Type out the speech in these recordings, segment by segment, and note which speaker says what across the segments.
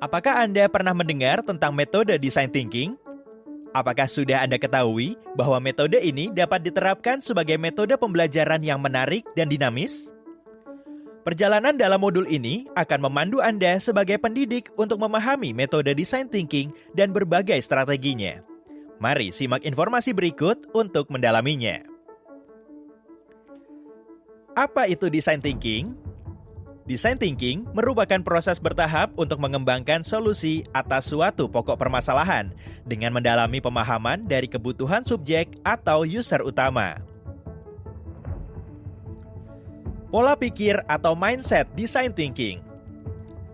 Speaker 1: Apakah Anda pernah mendengar tentang metode design thinking? Apakah sudah Anda ketahui bahwa metode ini dapat diterapkan sebagai metode pembelajaran yang menarik dan dinamis? Perjalanan dalam modul ini akan memandu Anda sebagai pendidik untuk memahami metode design thinking dan berbagai strateginya. Mari simak informasi berikut untuk mendalaminya. Apa itu design thinking? Design thinking merupakan proses bertahap untuk mengembangkan solusi atas suatu pokok permasalahan dengan mendalami pemahaman dari kebutuhan subjek atau user utama. Pola pikir atau mindset design thinking.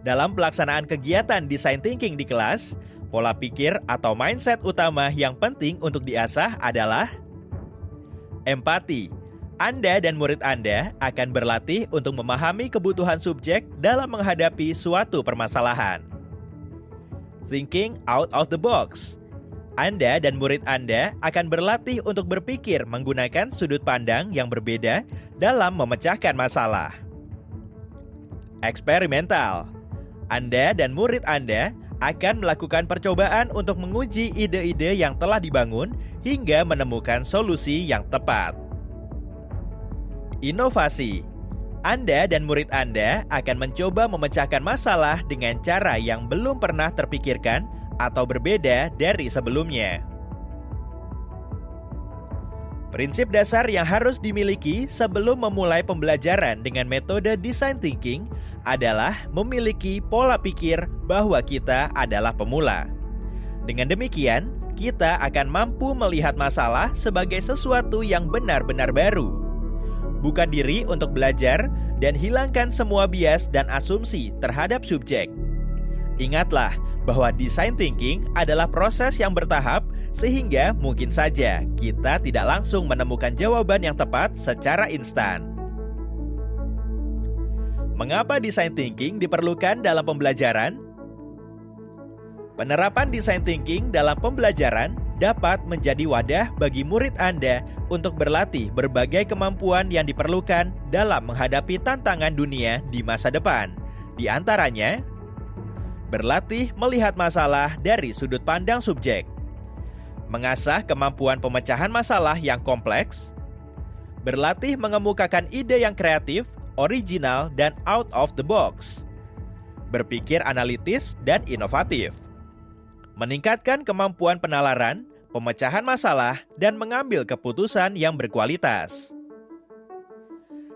Speaker 1: Dalam pelaksanaan kegiatan design thinking di kelas, pola pikir atau mindset utama yang penting untuk diasah adalah empati. Anda dan murid Anda akan berlatih untuk memahami kebutuhan subjek dalam menghadapi suatu permasalahan. Thinking out of the box. Anda dan murid Anda akan berlatih untuk berpikir menggunakan sudut pandang yang berbeda dalam memecahkan masalah. Eksperimental. Anda dan murid Anda akan melakukan percobaan untuk menguji ide-ide yang telah dibangun hingga menemukan solusi yang tepat. Inovasi. Anda dan murid Anda akan mencoba memecahkan masalah dengan cara yang belum pernah terpikirkan atau berbeda dari sebelumnya. Prinsip dasar yang harus dimiliki sebelum memulai pembelajaran dengan metode design thinking adalah memiliki pola pikir bahwa kita adalah pemula. Dengan demikian, kita akan mampu melihat masalah sebagai sesuatu yang benar-benar baru. Buka diri untuk belajar dan hilangkan semua bias dan asumsi terhadap subjek. Ingatlah bahwa design thinking adalah proses yang bertahap sehingga mungkin saja kita tidak langsung menemukan jawaban yang tepat secara instan. Mengapa design thinking diperlukan dalam pembelajaran? Penerapan design thinking dalam pembelajaran dapat menjadi wadah bagi murid Anda untuk berlatih berbagai kemampuan yang diperlukan dalam menghadapi tantangan dunia di masa depan. Di antaranya, berlatih melihat masalah dari sudut pandang subjek, mengasah kemampuan pemecahan masalah yang kompleks, berlatih mengemukakan ide yang kreatif, original, dan out of the box, berpikir analitis dan inovatif, meningkatkan kemampuan penalaran, pemecahan masalah, dan mengambil keputusan yang berkualitas.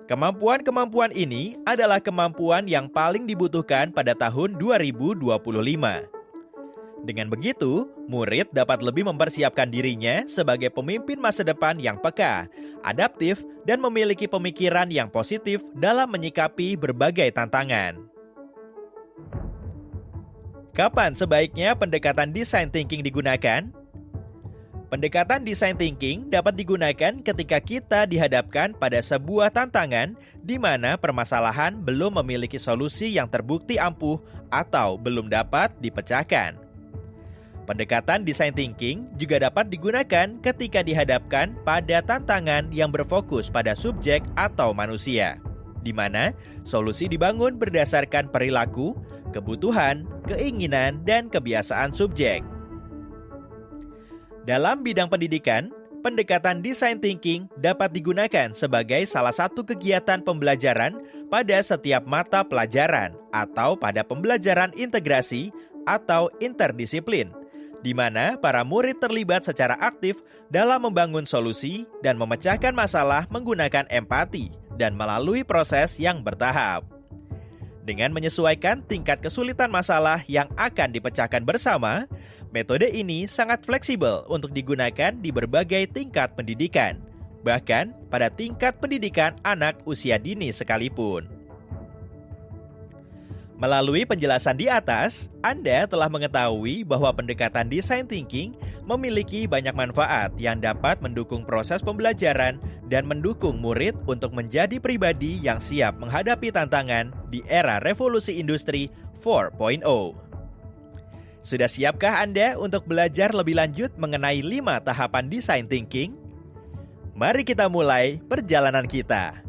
Speaker 1: Kemampuan-kemampuan ini adalah kemampuan yang paling dibutuhkan pada tahun 2025. Dengan begitu, murid dapat lebih mempersiapkan dirinya sebagai pemimpin masa depan yang peka, adaptif, dan memiliki pemikiran yang positif dalam menyikapi berbagai tantangan. Kapan sebaiknya pendekatan design thinking digunakan? Pendekatan design thinking dapat digunakan ketika kita dihadapkan pada sebuah tantangan di mana permasalahan belum memiliki solusi yang terbukti ampuh atau belum dapat dipecahkan. Pendekatan design thinking juga dapat digunakan ketika dihadapkan pada tantangan yang berfokus pada subjek atau manusia, di mana solusi dibangun berdasarkan perilaku, kebutuhan, keinginan, dan kebiasaan subjek. Dalam bidang pendidikan, pendekatan design thinking dapat digunakan sebagai salah satu kegiatan pembelajaran pada setiap mata pelajaran atau pada pembelajaran integrasi atau interdisiplin, di mana para murid terlibat secara aktif dalam membangun solusi dan memecahkan masalah menggunakan empati dan melalui proses yang bertahap. Dengan menyesuaikan tingkat kesulitan masalah yang akan dipecahkan bersama, metode ini sangat fleksibel untuk digunakan di berbagai tingkat pendidikan, bahkan pada tingkat pendidikan anak usia dini sekalipun. Melalui penjelasan di atas, Anda telah mengetahui bahwa pendekatan design thinking memiliki banyak manfaat yang dapat mendukung proses pembelajaran dan mendukung murid untuk menjadi pribadi yang siap menghadapi tantangan di era revolusi industri 4.0. Sudah siapkah Anda untuk belajar lebih lanjut mengenai 5 tahapan design thinking? Mari kita mulai perjalanan kita.